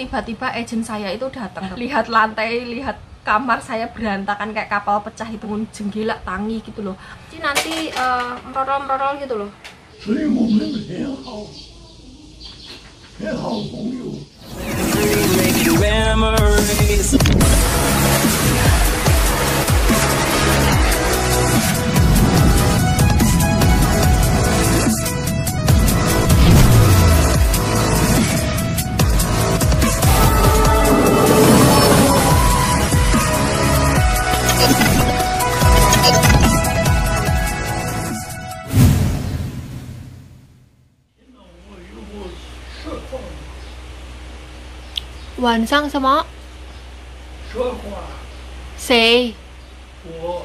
tiba-tiba agent saya itu datang, lihat lantai, lihat kamar saya berantakan kayak kapal pecah, itu jenggelak tangi gitu loh. Jadi nanti merorol-merorol gitu loh. 所以我们很好朋友。 晚上什么？说话，谁？我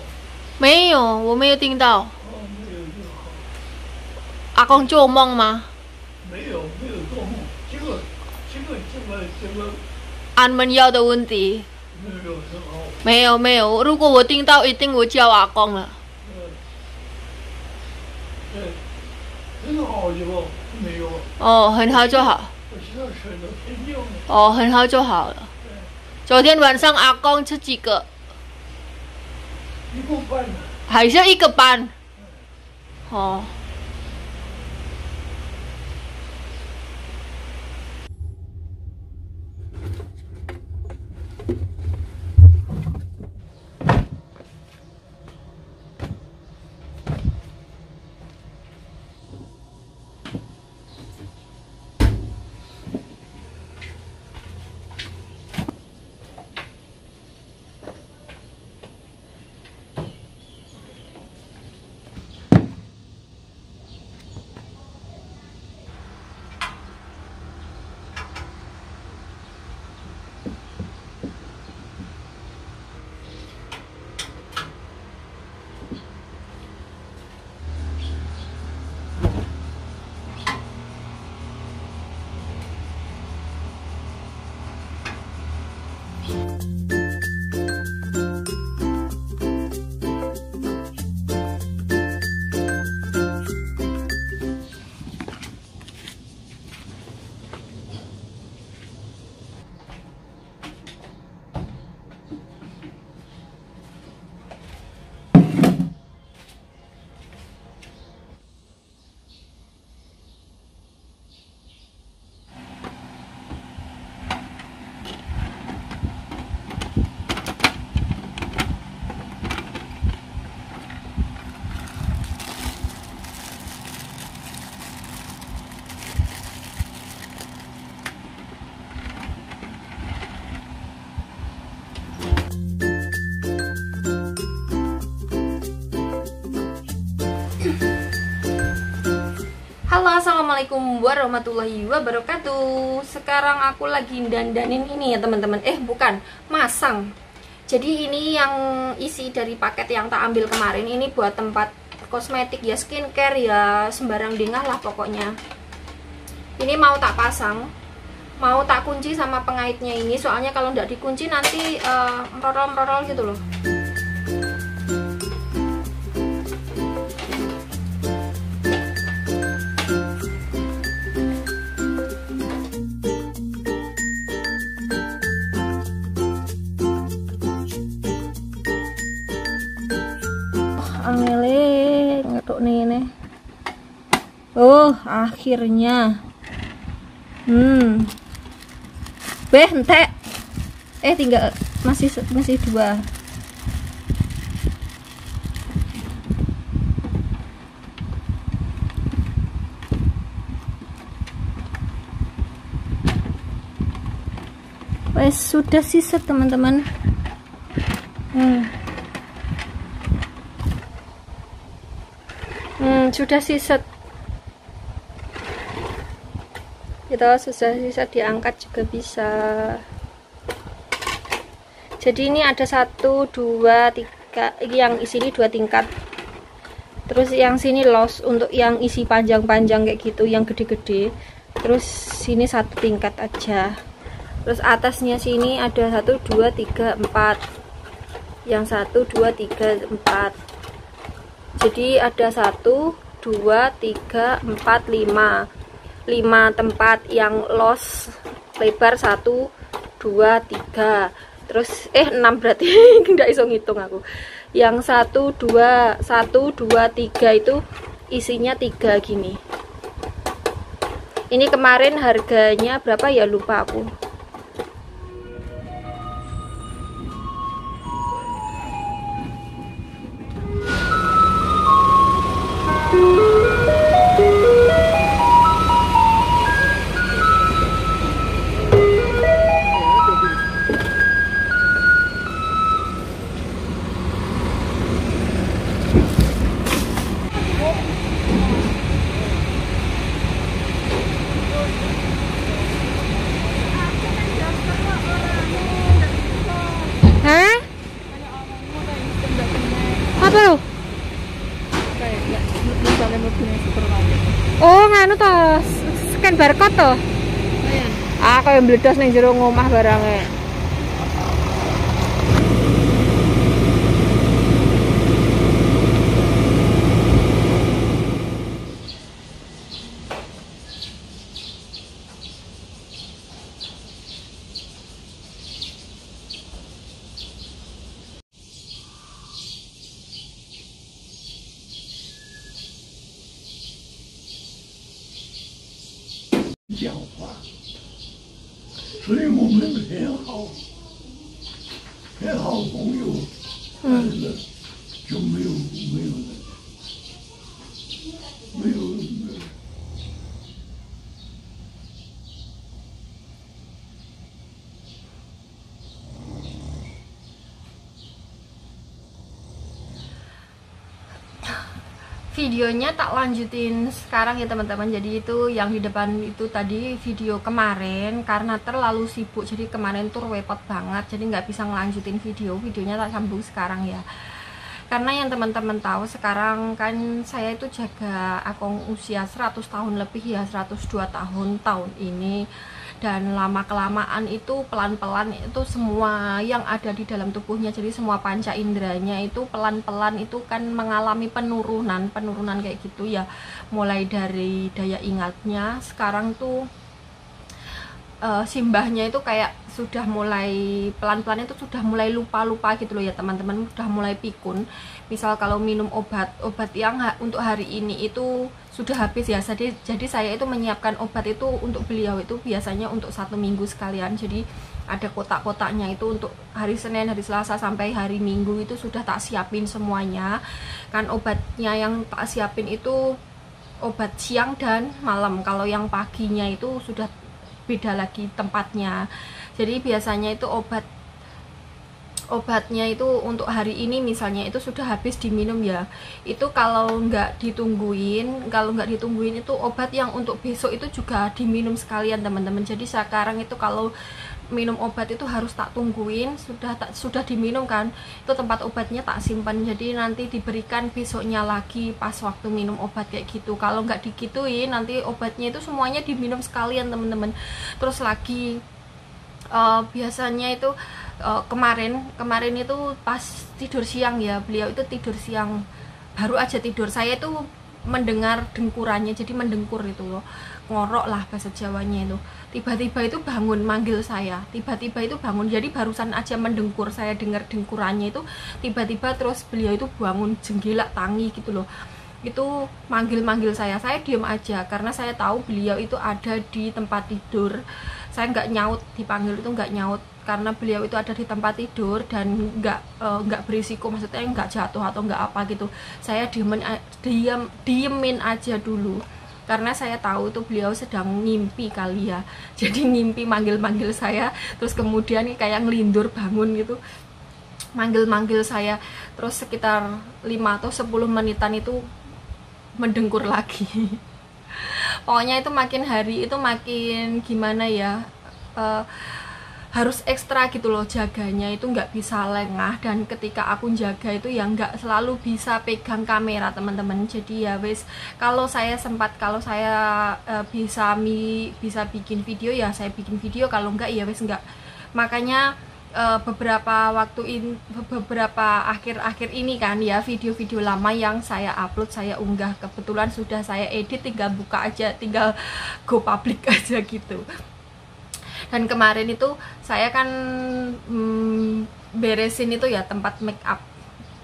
没有，我没有听到。没有就好，阿公做梦吗？没有做梦，这个安们要的问题。没有很好，没有没有，如果我听到，一定我叫阿公了。很好就没有。哦，很好就好。 我现在睡得挺觉呢。 哦，很好就好了。昨天晚上阿公吃几个？ 一个半呢。 还是一个班？哦。 Halo, assalamualaikum warahmatullahi wabarakatuh. Sekarang aku lagi dandanin ini ya teman-teman. Bukan, masang. Jadi ini yang isi dari paket yang tak ambil kemarin. Ini buat tempat kosmetik ya, skincare ya, sembarang dengah lah pokoknya. Ini mau tak pasang, mau tak kunci sama pengaitnya ini. Soalnya kalau nggak dikunci nanti merorol-merorol gitu loh. Angele ngetuk nih. Oh, akhirnya. Entek. Tinggal masih 2. Wes sudah sisa teman-teman. Sudah sisa. Kita sudah sisa diangkat juga bisa. Jadi ini ada 1, 2, 3. Yang isi ini 2 tingkat. Terus yang sini los untuk yang isi panjang-panjang kayak gitu, yang gede-gede. Terus sini 1 tingkat aja. Terus atasnya sini ada 1, 2, 3, 4. Yang 1, 2, 3, 4. Jadi ada 1, 2, 3, 4, 5 tempat yang los lebar 1 2 3, terus 6 berarti nggak iso ngitung aku. Yang 1 2 3 itu isinya 3 gini. Ini kemarin harganya berapa ya, lupa aku. Hah? Apa lo? Oh, nganu toh, scan barcode toh. Ah, kayak mbledos ning jero ngomah barangnya.讲话，所以我们很好朋友，就没有。Videonya tak lanjutin sekarang ya teman-teman. Jadi itu yang di depan itu tadi video kemarin, karena terlalu sibuk jadi kemarin tuh repot banget, jadi nggak bisa ngelanjutin videonya tak sambung sekarang ya. Karena yang teman-teman tahu sekarang kan saya itu jaga akong usia 100 tahun lebih ya, 102 tahun ini. Dan lama-kelamaan itu pelan-pelan itu semua yang ada di dalam tubuhnya, jadi semua panca inderanya itu pelan-pelan itu kan mengalami penurunan kayak gitu ya. Mulai dari daya ingatnya sekarang tuh simbahnya itu kayak sudah mulai pelan-pelan itu sudah mulai lupa gitu loh ya teman-teman, sudah mulai pikun. Misal kalau minum obat yang untuk hari ini itu sudah habis ya, jadi saya itu menyiapkan obat itu untuk beliau itu biasanya untuk 1 minggu sekalian. Jadi ada kotak-kotaknya itu untuk hari Senin, hari Selasa sampai hari Minggu itu sudah tak siapin semuanya. Kan obatnya yang tak siapin itu obat siang dan malam. Kalau yang paginya itu sudah beda lagi tempatnya. Jadi biasanya itu obatnya itu untuk hari ini misalnya itu sudah habis diminum ya, itu kalau nggak ditungguin itu obat yang untuk besok itu juga diminum sekalian teman-teman. Jadi sekarang itu kalau minum obat itu harus tak tungguin, sudah diminum kan, itu tempat obatnya tak simpan, jadi nanti diberikan besoknya lagi pas waktu minum obat kayak gitu. Kalau nggak digituin nanti obatnya itu semuanya diminum sekalian teman-teman. Terus lagi biasanya itu kemarin itu pas tidur siang ya, beliau itu tidur siang, baru aja tidur saya itu mendengar dengkurannya, jadi mendengkur itu loh, ngorok lah bahasa Jawanya itu. Tiba-tiba itu bangun manggil saya, tiba-tiba itu bangun, jadi barusan aja mendengkur, saya dengar dengkurannya itu tiba-tiba terus beliau itu bangun jenggelak tangi gitu loh. Itu manggil saya diam aja karena saya tahu beliau itu ada di tempat tidur. Saya nggak nyaut, dipanggil itu nggak nyaut karena beliau itu ada di tempat tidur dan nggak berisiko, maksudnya nggak jatuh atau nggak apa gitu. Saya diemin aja dulu karena saya tahu itu beliau sedang ngimpi kali ya. Jadi ngimpi manggil saya, terus kemudian kayak ngelindur bangun gitu, manggil saya, terus sekitar 5 atau 10 menitan itu mendengkur lagi. Pokoknya itu makin hari itu makin gimana ya, harus ekstra gitu loh jaganya, itu nggak bisa lengah. Dan ketika aku jaga itu ya nggak selalu bisa pegang kamera teman-teman. Jadi ya wes, kalau saya sempat, kalau saya bisa bikin video ya saya bikin video, kalau enggak ya wes enggak. Makanya beberapa akhir-akhir ini kan ya, video-video lama yang saya upload, saya unggah, kebetulan sudah saya edit, tinggal buka aja, tinggal go public aja gitu. Dan kemarin itu saya kan beresin itu ya tempat make up,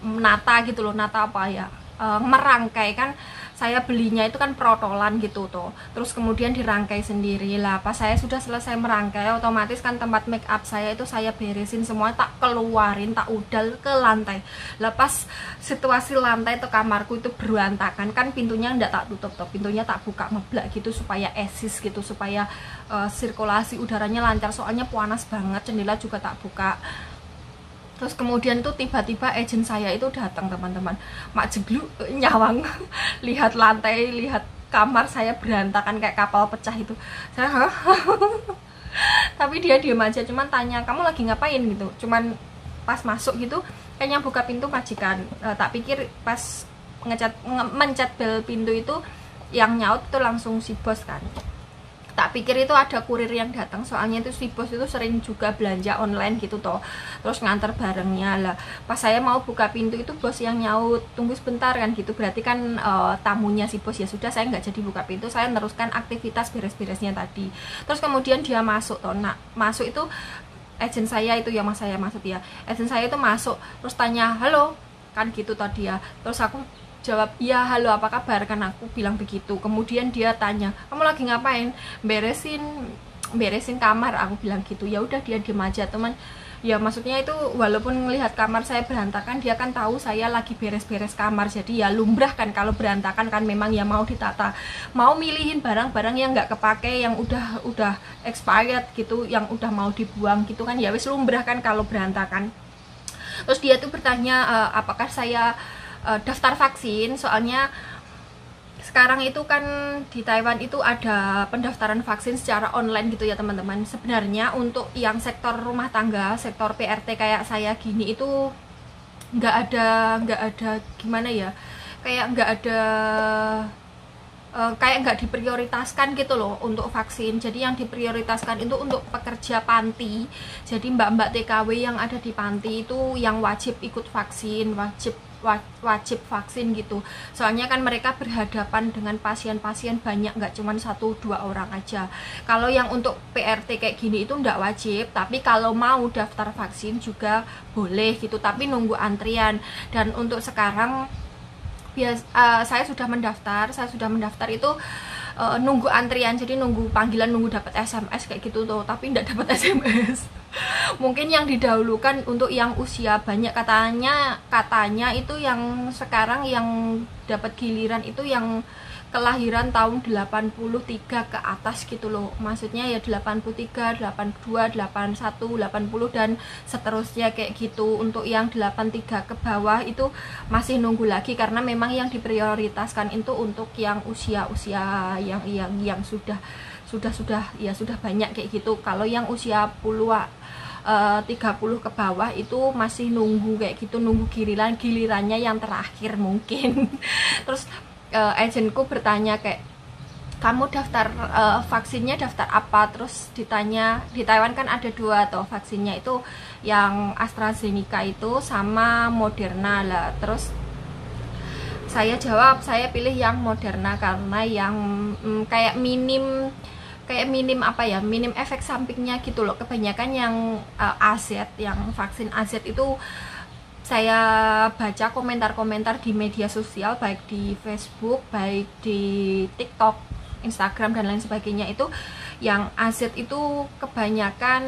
nata gitu loh, nata apa ya, merangkai kan. Saya belinya itu kan protolan gitu tuh, terus kemudian dirangkai sendiri lah. Pas saya sudah selesai merangkai, otomatis kan tempat make up saya itu saya beresin semua, tak keluarin, tak udal ke lantai. Lepas situasi lantai itu kamarku itu berantakan kan, pintunya ndak tak tutup tuh, pintunya tak buka ngeblak gitu supaya esis gitu, supaya sirkulasi udaranya lancar, soalnya panas banget. Jendela juga tak buka. Terus kemudian tuh tiba-tiba agent saya itu datang, teman-teman. Mak jegluk nyawang lihat lantai, lihat kamar saya berantakan kayak kapal pecah itu. Saya tapi dia diam aja, cuman tanya, "Kamu lagi ngapain?" gitu. Cuman pas masuk gitu kayaknya buka pintu majikan. Tak pikir pas mencet bel pintu itu yang nyaut itu langsung si bos kan. Tak pikir itu ada kurir yang datang, soalnya itu si bos itu sering juga belanja online gitu toh, terus nganter barangnya lah. Pas saya mau buka pintu itu bos yang nyaut, "Tunggu sebentar" kan gitu, berarti kan tamunya si bos. Ya sudah, saya nggak jadi buka pintu, saya meneruskan aktivitas beres-beresnya tadi. Terus kemudian dia masuk toh. Nah, masuk itu agent saya itu, yang saya maksud ya, agent saya itu masuk terus tanya, "Halo," kan gitu tadi ya. Terus aku jawab, "Iya, halo, apa kabar?" Kan aku bilang begitu. Kemudian dia tanya, "Kamu lagi ngapain?" Beresin kamar," aku bilang gitu. Ya udah, dia diem aja, teman. Ya maksudnya itu walaupun melihat kamar saya berantakan, dia kan tahu saya lagi beres-beres kamar. Jadi ya lumrah kan kalau berantakan kan, memang ya mau ditata, mau milihin barang-barang yang nggak kepake, yang udah expired gitu, yang udah mau dibuang gitu kan, ya wis lumrah kan kalau berantakan. Terus dia tuh bertanya, apakah saya daftar vaksin, soalnya sekarang itu kan di Taiwan itu ada pendaftaran vaksin secara online gitu ya teman-teman. Sebenarnya untuk yang sektor rumah tangga, sektor PRT kayak saya gini itu nggak ada gimana ya, kayak nggak diprioritaskan gitu loh untuk vaksin. Jadi yang diprioritaskan itu untuk pekerja panti. Jadi mbak-mbak TKW yang ada di panti itu yang wajib ikut vaksin, wajib vaksin gitu. Soalnya kan mereka berhadapan dengan pasien-pasien banyak, nggak cuma 1-2 orang aja. Kalau yang untuk PRT kayak gini itu nggak wajib, tapi kalau mau daftar vaksin juga boleh gitu, tapi nunggu antrian. Dan untuk sekarang saya sudah mendaftar itu nunggu antrian, jadi nunggu panggilan, nunggu dapat SMS kayak gitu tuh, tapi nggak dapat SMS. Mungkin yang didahulukan untuk yang usia banyak, katanya itu yang sekarang yang dapat giliran itu yang kelahiran tahun 83 ke atas gitu loh. Maksudnya ya 83, 82, 81, 80 dan seterusnya kayak gitu. Untuk yang 83 ke bawah itu masih nunggu lagi, karena memang yang diprioritaskan itu untuk yang usia-usia yang sudah banyak kayak gitu. Kalau yang usia 30 ke bawah itu masih nunggu kayak gitu, nunggu gilirannya yang terakhir mungkin. Terus agentku bertanya kayak, "Kamu daftar vaksinnya daftar apa?" Terus ditanya, di Taiwan kan ada 2 toh vaksinnya, itu yang AstraZeneca itu sama Moderna lah. Terus saya jawab saya pilih yang Moderna karena yang kayak minim efek sampingnya gitu loh. Kebanyakan yang AZ, yang vaksin AZ itu saya baca komentar-komentar di media sosial, baik di Facebook, baik di TikTok, Instagram dan lain sebagainya, itu yang AZ itu kebanyakan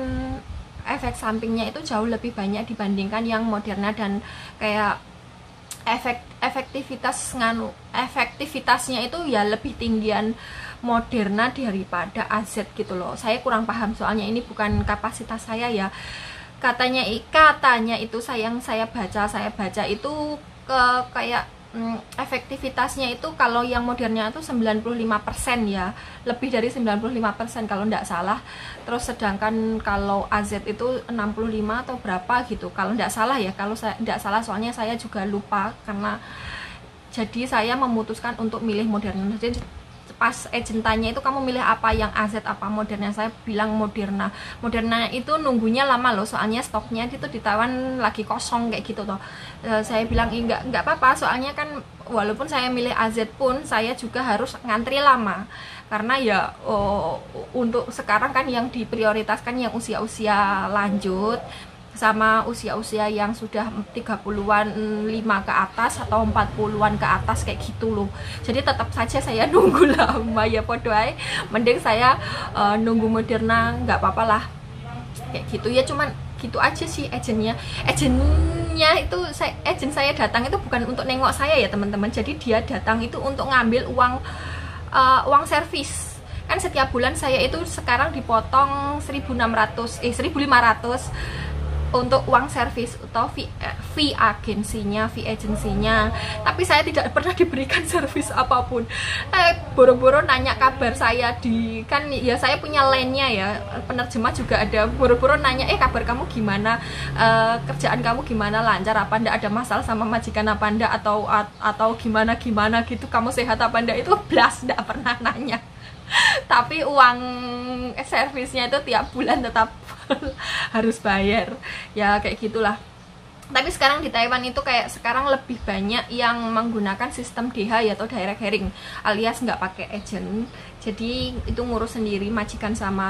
efek sampingnya itu jauh lebih banyak dibandingkan yang Moderna. Dan kayak efektivitasnya itu ya lebih tinggian Moderna daripada AZ gitu loh. Saya kurang paham soalnya ini bukan kapasitas saya ya. Katanya itu saya baca itu kayak efektivitasnya itu kalau yang Moderna itu 95% ya, lebih dari 95% kalau tidak salah. Terus sedangkan kalau AZ itu 65 atau berapa gitu kalau tidak salah ya, kalau saya tidak salah, soalnya saya juga lupa karena jadi saya memutuskan untuk milih Moderna. Jadi pas agent tanya itu, "Kamu milih apa, yang AZ apa Moderna?" Saya bilang Moderna. Moderna itu nunggunya lama loh, soalnya stoknya itu di Taiwan lagi kosong kayak gitu toh. Saya bilang nggak apa-apa, soalnya kan walaupun saya milih AZ pun saya juga harus ngantri lama. karena ya untuk sekarang kan yang diprioritaskan yang usia-usia lanjut sama usia-usia yang sudah 30-an 5 ke atas atau 40-an ke atas kayak gitu loh. Jadi tetap saja saya nunggu lama ya podoai, mending saya nunggu Moderna, nggak apa-apa lah kayak gitu ya. Cuman gitu aja sih agennya itu agen saya datang itu bukan untuk nengok saya ya teman-teman. Jadi dia datang itu untuk ngambil uang servis. Kan setiap bulan saya itu sekarang dipotong 1.500 untuk uang servis atau fee agensinya, tapi saya tidak pernah diberikan servis apapun. Boro-boro nanya kabar saya kan ya saya punya line-nya ya, penerjemah juga ada, boro-boro nanya kabar kamu gimana, kerjaan kamu gimana, lancar apa ndak, ada masalah sama majikan apa ndak, atau gimana gitu, kamu sehat apa ndak, itu blas ndak pernah nanya. Tapi uang servisnya itu tiap bulan tetap harus bayar ya, kayak gitulah. Tapi sekarang di Taiwan itu kayak sekarang lebih banyak yang menggunakan sistem DH ya, atau direct hiring, alias nggak pakai agent. Jadi itu ngurus sendiri, majikan sama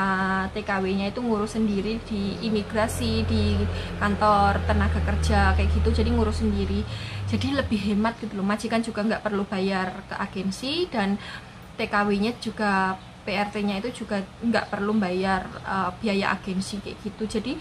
TKW-nya itu ngurus sendiri di imigrasi, di kantor tenaga kerja kayak gitu. Jadi ngurus sendiri, jadi lebih hemat gitu loh. Majikan juga nggak perlu bayar ke agensi, dan TKW-nya juga, PRT-nya itu juga nggak perlu bayar biaya agensi kayak gitu. Jadi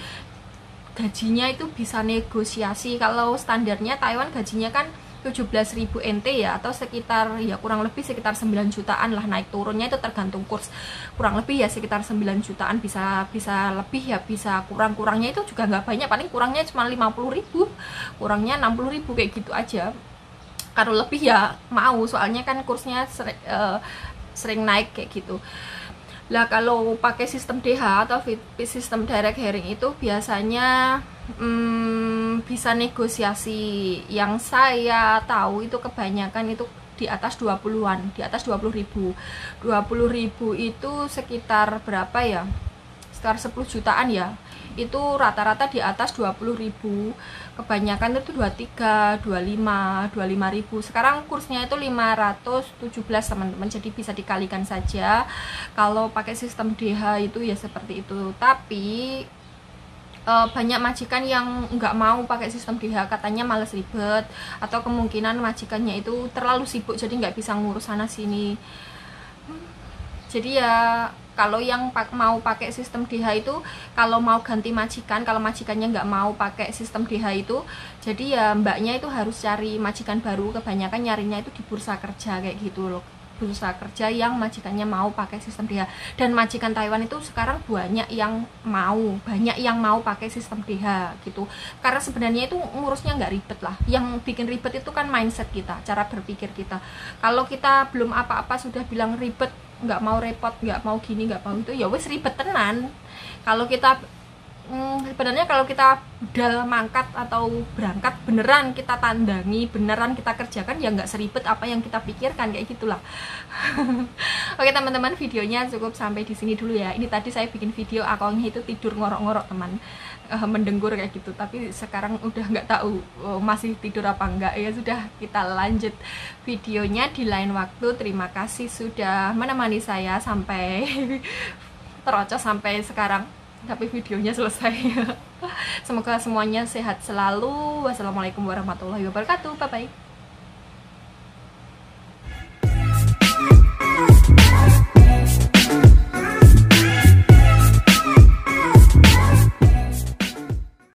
gajinya itu bisa negosiasi. Kalau standarnya Taiwan gajinya kan 17.000 NT ya, atau sekitar ya kurang lebih sekitar 9 jutaan lah, naik turunnya itu tergantung kurs. Kurang lebih ya sekitar 9 jutaan, bisa lebih ya, bisa kurangnya itu juga nggak banyak, paling kurangnya cuma 50.000, kurangnya 60.000 kayak gitu aja. Kalau lebih ya mau, soalnya kan kursnya sering naik kayak gitu. Lah kalau pakai sistem DH atau sistem direct hiring itu biasanya bisa negosiasi. Yang saya tahu itu kebanyakan itu di atas 20-an, di atas 20.000. 20.000 itu sekitar berapa ya? Sekitar 10 jutaan ya. Itu rata-rata di atas 20.000. Kebanyakan itu 23, 25 ribu. Sekarang kursnya itu 517 teman-teman, jadi bisa dikalikan saja. Kalau pakai sistem DH itu ya seperti itu. Tapi banyak majikan yang nggak mau pakai sistem DH, katanya males ribet, atau kemungkinan majikannya itu terlalu sibuk jadi nggak bisa ngurus sana sini. Jadi ya kalau yang mau pakai sistem DH itu, kalau mau ganti majikan, kalau majikannya nggak mau pakai sistem DH itu, jadi ya mbaknya itu harus cari majikan baru. Kebanyakan nyarinya itu di bursa kerja kayak gitu loh, bursa kerja yang majikannya mau pakai sistem DH. Dan majikan Taiwan itu sekarang banyak yang mau pakai sistem DH gitu, karena sebenarnya itu ngurusnya nggak ribet lah. Yang bikin ribet itu kan mindset kita, cara berpikir kita. Kalau kita belum apa-apa sudah bilang ribet, nggak mau repot, nggak mau gini, nggak mau itu, ya wes ribet tenan. Kalau kita sebenarnya kalau kita udah mangkat atau berangkat beneran kita tandangi, beneran kita kerjakan, ya nggak seribet apa yang kita pikirkan, kayak gitulah. Oke teman-teman, videonya cukup sampai di sini dulu ya. Ini tadi saya bikin video akalnya itu tidur ngorok-ngorok teman, mendengkur kayak gitu, tapi sekarang udah nggak tahu masih tidur apa enggak. Ya sudah, kita lanjut videonya di lain waktu. Terima kasih sudah menemani saya sampai terocos sampai sekarang, tapi videonya selesai. Semoga semuanya sehat selalu. Wassalamualaikum warahmatullahi wabarakatuh. Bye bye.